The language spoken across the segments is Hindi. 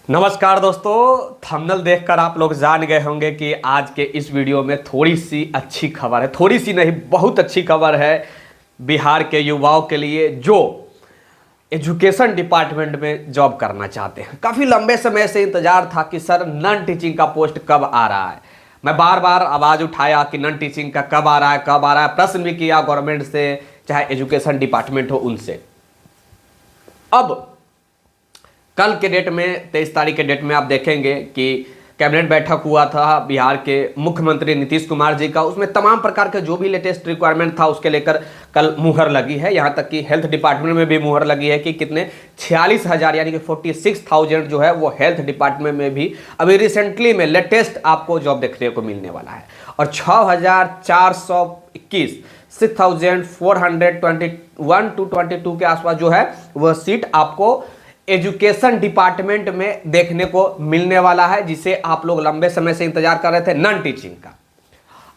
नमस्कार दोस्तों, थंबनेल देखकर आप लोग जान गए होंगे कि आज के इस वीडियो में थोड़ी सी अच्छी खबर है। थोड़ी सी नहीं, बहुत अच्छी खबर है बिहार के युवाओं के लिए जो एजुकेशन डिपार्टमेंट में जॉब करना चाहते हैं। काफ़ी लंबे समय से इंतजार था कि सर नॉन टीचिंग का पोस्ट कब आ रहा है। मैं बार बार आवाज़ उठाया कि नॉन टीचिंग का कब आ रहा है, कब आ रहा है। प्रश्न भी किया गवर्नमेंट से, चाहे एजुकेशन डिपार्टमेंट हो उनसे। अब कल के डेट में 23 तारीख के डेट में आप देखेंगे कि कैबिनेट बैठक हुआ था बिहार के मुख्यमंत्री नीतीश कुमार जी का। उसमें तमाम प्रकार के जो भी लेटेस्ट रिक्वायरमेंट था उसके लेकर कल मुहर लगी है। यहाँ तक कि हेल्थ डिपार्टमेंट में भी मुहर लगी है कि कितने 46,000 यानी कि 46,000 जो है वो हेल्थ डिपार्टमेंट में भी अभी रिसेंटली में लेटेस्ट आपको जॉब देखने को मिलने वाला है। और 6,421 6,421 to 22 के आसपास जो है वह सीट आपको एजुकेशन डिपार्टमेंट में देखने को मिलने वाला है, जिसे आप लोग लंबे समय से इंतजार कर रहे थे, नॉन टीचिंग का।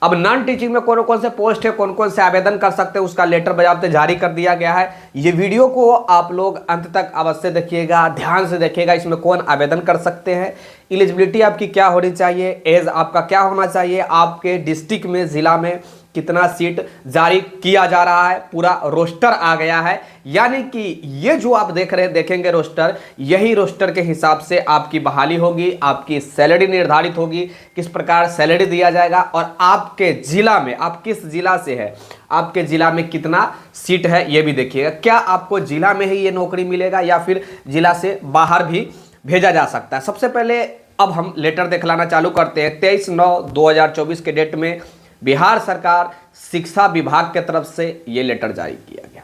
अब नॉन टीचिंग में कौन कौन से पोस्ट है, कौन कौन से आवेदन कर सकते हैं, उसका लेटर बजाबते जारी कर दिया गया है। ये वीडियो को आप लोग अंत तक अवश्य देखिएगा, ध्यान से देखिएगा। इसमें कौन आवेदन कर सकते हैं, एलिजिबिलिटी आपकी क्या होनी चाहिए, एज आपका क्या होना चाहिए, आपके डिस्ट्रिक्ट में जिला में कितना सीट जारी किया जा रहा है, पूरा रोस्टर आ गया है। यानी कि ये जो आप देखेंगे रोस्टर, यही रोस्टर के हिसाब से आपकी बहाली होगी, आपकी सैलरी निर्धारित होगी, किस प्रकार सैलरी दिया जाएगा और आपके जिला में, आप किस जिला से है, आपके जिला में कितना सीट है ये भी देखिएगा। क्या आपको जिला में ही ये नौकरी मिलेगा या फिर जिला से बाहर भी भेजा जा सकता है। सबसे पहले अब हम लेटर दिखलाना चालू करते हैं। 23/9/2024 के डेट में बिहार सरकार शिक्षा विभाग के तरफ से ये लेटर जारी किया गया,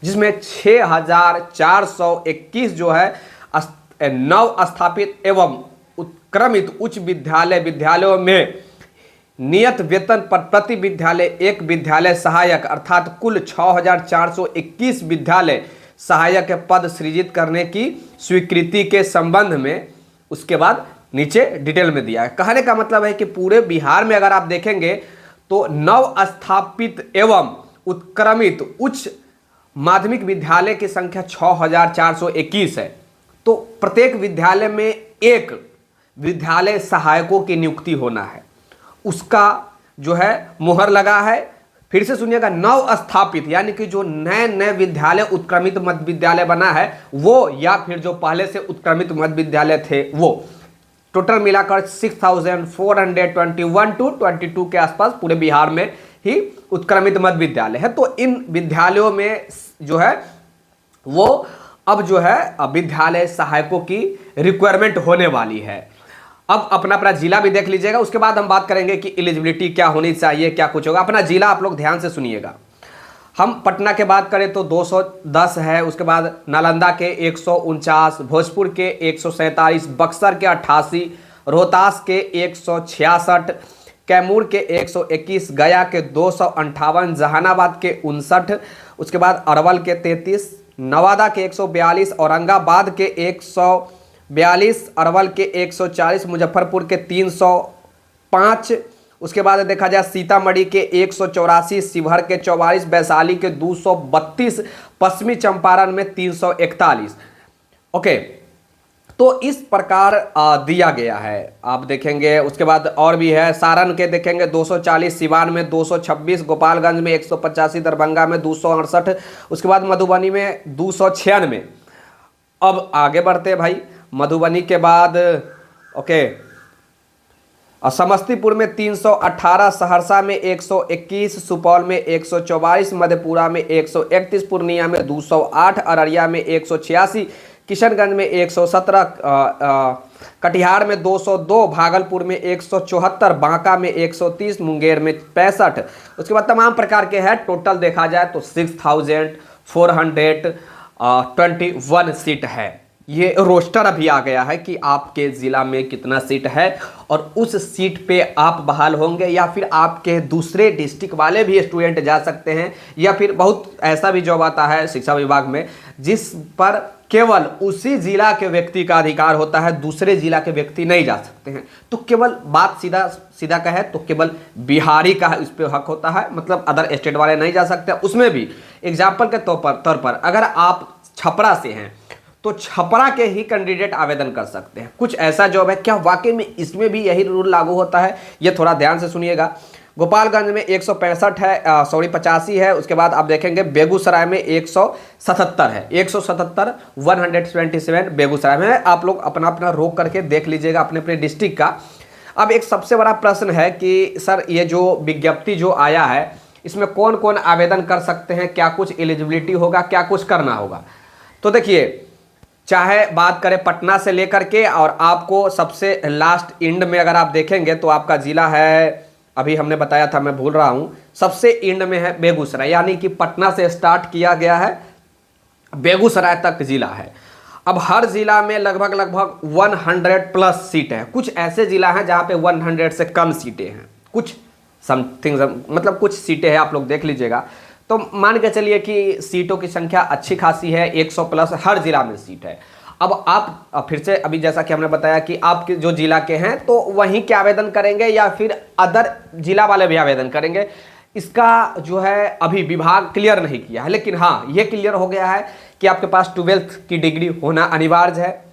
जिसमें 6,421 जो है नव स्थापित एवं उत्क्रमित उच्च विद्यालयों में नियत वेतन पर प्रति विद्यालय एक विद्यालय सहायक अर्थात कुल 6,421 विद्यालय सहायक पद सृजित करने की स्वीकृति के संबंध में, उसके बाद नीचे डिटेल में दिया है। कहने का मतलब है कि पूरे बिहार में अगर आप देखेंगे तो नव स्थापित एवं उत्क्रमित उच्च माध्यमिक विद्यालय की संख्या 6,421 है। तो प्रत्येक विद्यालय में एक विद्यालय सहायकों की नियुक्ति होना है, उसका जो है मुहर लगा है। फिर से सुनिएगा, नव स्थापित यानी कि जो नए विद्यालय उत्क्रमित मध्य विद्यालय बना है वो, या फिर जो पहले से उत्क्रमित मध्य विद्यालय थे वो, टोटल मिलाकर 6,421 to 22 के आसपास पूरे बिहार में ही उत्क्रमित मध्य विद्यालय है। तो इन विद्यालयों में जो है वो अब जो है विद्यालय सहायकों की रिक्वायरमेंट होने वाली है। अब अपना जिला भी देख लीजिएगा, उसके बाद हम बात करेंगे कि एलिजिबिलिटी क्या होनी चाहिए, क्या कुछ होगा। अपना जिला आप लोग ध्यान से सुनिएगा। हम पटना के बात करें तो 210 है, उसके बाद नालंदा के 149, भोजपुर के 147, बक्सर के 88, रोहतास के 166, कैमूर के 121, गया के 258, जहानाबाद के 59, उसके बाद अरवल के 33, नवादा के 142, औरंगाबाद के 142, अरवल के 140, मुजफ्फरपुर के 305, उसके बाद देखा जाए सीतामढ़ी के 184, शिवहर के 44, वैशाली के 232, पश्चिमी चंपारण में 341। ओके, तो इस प्रकार दिया गया है, आप देखेंगे। उसके बाद और भी है, सारण के देखेंगे 240, सिवान में 226, गोपालगंज में 185, दरभंगा में 268, उसके बाद मधुबनी में 296। अब आगे बढ़ते हैं भाई, मधुबनी के बाद ओके समस्तीपुर में 318, सहरसा में 121, सुपौल में 144, मधेपुरा में 131, पूर्णिया में 208, अररिया में 186, किशनगंज में 117, कटिहार में 202, भागलपुर में 174, बांका में 130, मुंगेर में 65। उसके बाद तमाम प्रकार के हैं। टोटल देखा जाए तो 6,421 सीट है। ये रोस्टर अभी आ गया है कि आपके ज़िला में कितना सीट है और उस सीट पे आप बहाल होंगे या फिर आपके दूसरे डिस्ट्रिक्ट वाले भी स्टूडेंट जा सकते हैं, या फिर बहुत ऐसा भी जॉब आता है शिक्षा विभाग में जिस पर केवल उसी जिला के व्यक्ति का अधिकार होता है, दूसरे जिला के व्यक्ति नहीं जा सकते हैं। तो केवल बात सीधा कहे तो केवल बिहारी का इस पर हक होता है, मतलब अदर स्टेट वाले नहीं जा सकते। उसमें भी एग्जाम्पल के तौर पर अगर आप छपरा से हैं तो छपरा के ही कैंडिडेट आवेदन कर सकते हैं। कुछ ऐसा जॉब है, क्या वाकई में इसमें भी यही रूल लागू होता है, ये थोड़ा ध्यान से सुनिएगा। गोपालगंज में 165 है, 85 है। उसके बाद आप देखेंगे बेगूसराय में 177 है, 177 127 बेगूसराय में है। आप लोग अपना अपना रोक करके देख लीजिएगा अपने अपने डिस्ट्रिक्ट का। अब एक सबसे बड़ा प्रश्न है कि सर ये जो विज्ञप्ति जो आया है इसमें कौन कौन आवेदन कर सकते हैं, क्या कुछ एलिजिबिलिटी होगा, क्या कुछ करना होगा। तो देखिए, चाहे बात करें पटना से लेकर के, और आपको सबसे लास्ट एंड में अगर आप देखेंगे तो आपका जिला है, अभी हमने बताया था, मैं भूल रहा हूं, सबसे एंड में है बेगूसराय, यानी कि पटना से स्टार्ट किया गया है, बेगूसराय तक जिला है। अब हर जिला में लगभग 100 प्लस सीट है। कुछ ऐसे जिला हैं जहां पे 100 से कम सीटें हैं, कुछ समथिंग मतलब कुछ सीटें हैं, आप लोग देख लीजिएगा। तो मान के चलिए कि सीटों की संख्या अच्छी खासी है, 100 प्लस हर जिला में सीट है। अब आप फिर से अभी जैसा कि हमने बताया कि आपके जो जिला के हैं तो वहीं के आवेदन करेंगे या फिर अदर जिला वाले भी आवेदन करेंगे, इसका जो है अभी विभाग क्लियर नहीं किया है। लेकिन हाँ, ये क्लियर हो गया है कि आपके पास 12th की डिग्री होना अनिवार्य है।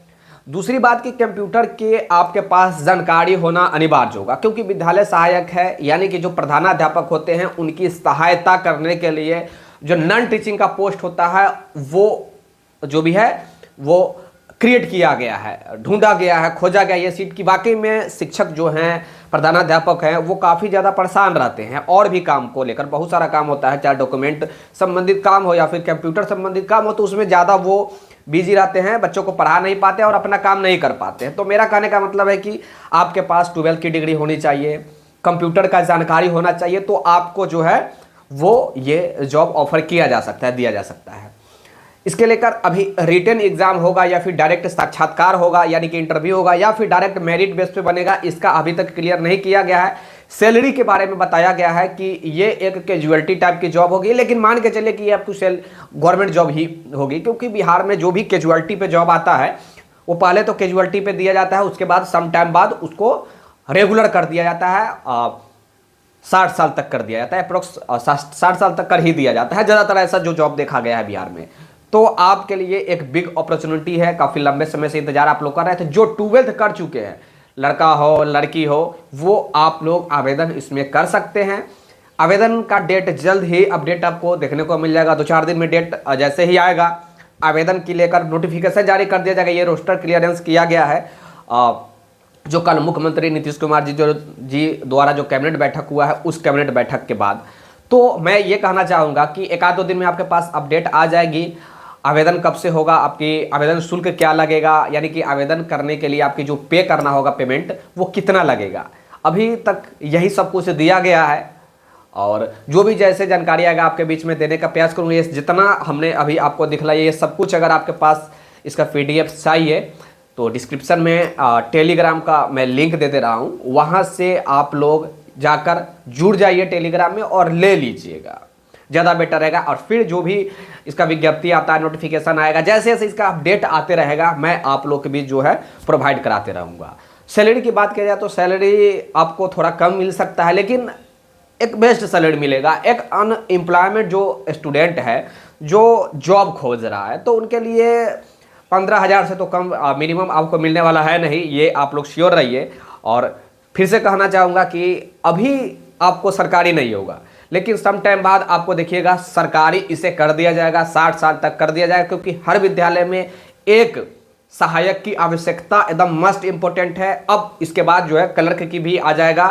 दूसरी बात कि कंप्यूटर के आपके पास जानकारी होना अनिवार्य होगा, क्योंकि विद्यालय सहायक है, यानी कि जो प्रधानाध्यापक होते हैं उनकी सहायता करने के लिए जो नॉन टीचिंग का पोस्ट होता है वो जो भी है वो क्रिएट किया गया है, ढूंढा गया है, खोजा गया ये सीट की। वाकई में शिक्षक जो हैं, प्रधानाध्यापक हैं, वो काफ़ी ज़्यादा परेशान रहते हैं और भी काम को लेकर। बहुत सारा काम होता है, चाहे डॉक्यूमेंट संबंधित काम हो या फिर कंप्यूटर संबंधित काम हो, तो उसमें ज़्यादा वो बिजी रहते हैं, बच्चों को पढ़ा नहीं पाते और अपना काम नहीं कर पाते हैं। तो मेरा कहने का मतलब है कि आपके पास 12th की डिग्री होनी चाहिए, कंप्यूटर का जानकारी होना चाहिए, तो आपको जो है वो ये जॉब ऑफर किया जा सकता है, दिया जा सकता है। इसके लेकर अभी रिटन एग्जाम होगा या फिर डायरेक्ट साक्षात्कार होगा, यानी कि इंटरव्यू होगा, या फिर डायरेक्ट मेरिट बेस पे बनेगा, इसका अभी तक क्लियर नहीं किया गया है। सैलरी के बारे में बताया गया है कि ये एक कैजुअलिटी टाइप की जॉब होगी, लेकिन मान के चलिए कि ये आपको गवर्नमेंट जॉब ही होगी, क्योंकि बिहार में जो भी कैजुअलिटी पे जॉब आता है वो पहले तो कैजुअलिटी पे दिया जाता है, उसके बाद सम टाइम बाद उसको रेगुलर कर दिया जाता है, 60 साल तक कर दिया जाता है, अप्रोक्स 60 साल तक कर ही दिया जाता है। ज़्यादातर ऐसा जो जॉब देखा गया है बिहार में। तो आपके लिए एक बिग अपॉर्चुनिटी है, काफ़ी लंबे समय से इंतजार आप लोग कर रहे थे। जो 12th कर चुके हैं, लड़का हो लड़की हो, वो आप लोग आवेदन इसमें कर सकते हैं। आवेदन का डेट जल्द ही अपडेट आपको देखने को मिल जाएगा, 2-4 दिन में डेट जैसे ही आएगा आवेदन की लेकर नोटिफिकेशन जारी कर दिया जाएगा। ये रोस्टर क्लियरेंस किया गया है जो कल मुख्यमंत्री नीतीश कुमार जी द्वारा जो कैबिनेट बैठक हुआ है, उस कैबिनेट बैठक के बाद। तो मैं ये कहना चाहूँगा कि 1-2 दिन में आपके पास अपडेट आ जाएगी। आवेदन कब से होगा, आपकी आवेदन शुल्क क्या लगेगा, यानी कि आवेदन करने के लिए आपकी जो पे करना होगा पेमेंट, वो कितना लगेगा, अभी तक यही सब कुछ दिया गया है। और जो भी जैसे जानकारी आएगा आपके बीच में देने का प्रयास करूँगा। ये जितना हमने अभी आपको दिखलाया ये सब कुछ, अगर आपके पास इसका PDF चाहिए तो डिस्क्रिप्शन में टेलीग्राम का मैं लिंक दे रहा हूँ, वहाँ से आप लोग जाकर जुड़ जाइए टेलीग्राम में और ले लीजिएगा, ज़्यादा बेटर रहेगा। और फिर जो भी इसका विज्ञप्ति आता है, नोटिफिकेशन आएगा, जैसे जैसे इसका अपडेट आते रहेगा मैं आप लोग के बीच जो है प्रोवाइड कराते रहूँगा। सैलरी की बात किया जाए तो सैलरी आपको थोड़ा कम मिल सकता है, लेकिन एक बेस्ट सैलरी मिलेगा। एक अनएम्प्लॉयमेंट जो स्टूडेंट है, जो जॉब खोज रहा है, तो उनके लिए 15,000 से तो कम मिनिमम आपको मिलने वाला है नहीं, ये आप लोग श्योर रहिए। और फिर से कहना चाहूँगा कि अभी आपको सरकारी नहीं होगा, लेकिन सम टाइम बाद आपको देखिएगा सरकारी इसे कर दिया जाएगा, 60 साल तक कर दिया जाएगा, क्योंकि हर विद्यालय में एक सहायक की आवश्यकता एकदम मस्ट इम्पोर्टेंट है। अब इसके बाद जो है क्लर्क की भी आ जाएगा,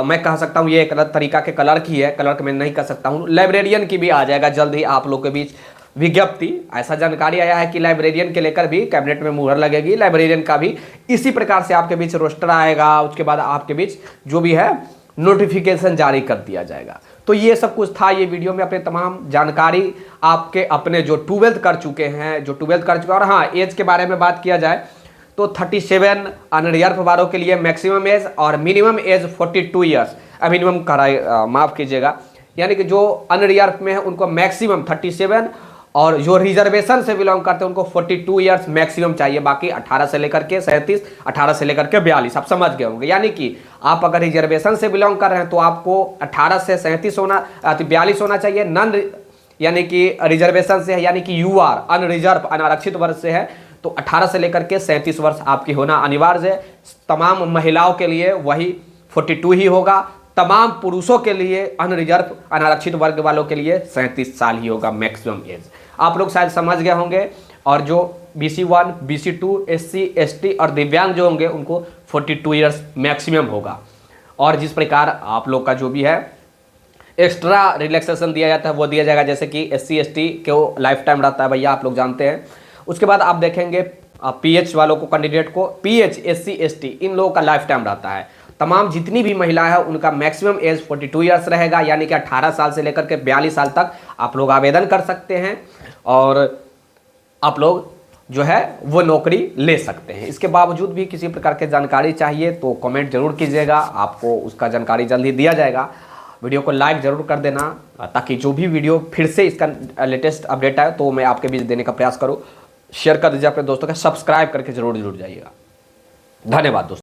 मैं कह सकता हूँ ये एक अलग तरीका के क्लर्क ही है, क्लर्क मैं नहीं कह सकता हूँ। लाइब्रेरियन की भी आ जाएगा जल्द ही आप लोग के बीच विज्ञप्ति। ऐसा जानकारी आया है कि लाइब्रेरियन के लेकर भी कैबिनेट में मुहर लगेगी, लाइब्रेरियन का भी इसी प्रकार से आपके बीच रोस्टर आएगा, उसके बाद आपके बीच जो भी है नोटिफिकेशन जारी कर दिया जाएगा। तो ये सब कुछ था ये वीडियो में, अपने तमाम जानकारी आपके अपने जो 12th कर चुके हैं, जो 12th कर चुके हैं। और हाँ, एज के बारे में बात किया जाए तो 37 अनरिजर्व वालों के लिए मैक्सिमम एज और मिनिमम एज 42 ईयर्स, मिनिमम माफ़ कीजिएगा, यानी कि जो अनरिजर्व में है उनको मैक्सिमम 37 और जो रिजर्वेशन से बिलोंग करते हैं उनको 42 ईयर्स मैक्सिमम चाहिए। बाकी 18 से लेकर के 37, 18 से लेकर के 42, आप समझ गए होंगे। यानी कि आप अगर रिजर्वेशन से बिलोंग कर रहे हैं तो आपको 18 से 37 होना 42 होना चाहिए। नॉन यानी कि रिजर्वेशन से है, यानी कि UR अनरिजर्व अनारक्षित वर्ग से है तो 18 से लेकर के 37 वर्ष आपकी होना अनिवार्य है। तमाम महिलाओं के लिए वही 42 ही होगा, तमाम पुरुषों के लिए अनरिजर्व अनारक्षित वर्ग वालों के लिए 37 साल ही होगा मैक्सिमम एज। आप लोग शायद समझ गए होंगे। और जो BC1, BC2, SC, ST और दिव्यांग जो होंगे उनको 42 ईयर्स मैक्सिमम होगा। और जिस प्रकार आप लोग का जो भी है एक्स्ट्रा रिलैक्सेशन दिया जाता है वो दिया जाएगा, जैसे कि SC, ST को लाइफ टाइम रहता है भैया, आप लोग जानते हैं। उसके बाद आप देखेंगे PH वालों को, कैंडिडेट को PH, SC, ST इन लोगों का लाइफ टाइम रहता है। तमाम जितनी भी महिला है उनका मैक्सिमम एज 42 ईयर्स रहेगा, यानी कि 18 साल से लेकर के 42 साल तक आप लोग आवेदन कर सकते हैं और आप लोग जो है वो नौकरी ले सकते हैं। इसके बावजूद भी किसी प्रकार की जानकारी चाहिए तो कमेंट जरूर कीजिएगा, आपको उसका जानकारी जल्दी दिया जाएगा। वीडियो को लाइक जरूर कर देना ताकि जो भी वीडियो फिर से इसका लेटेस्ट अपडेट आए तो मैं आपके बीच देने का प्रयास करूँ। शेयर कर दीजिए अपने दोस्तों के, सब्सक्राइब करके जरूर जाइएगा। धन्यवाद दोस्तों।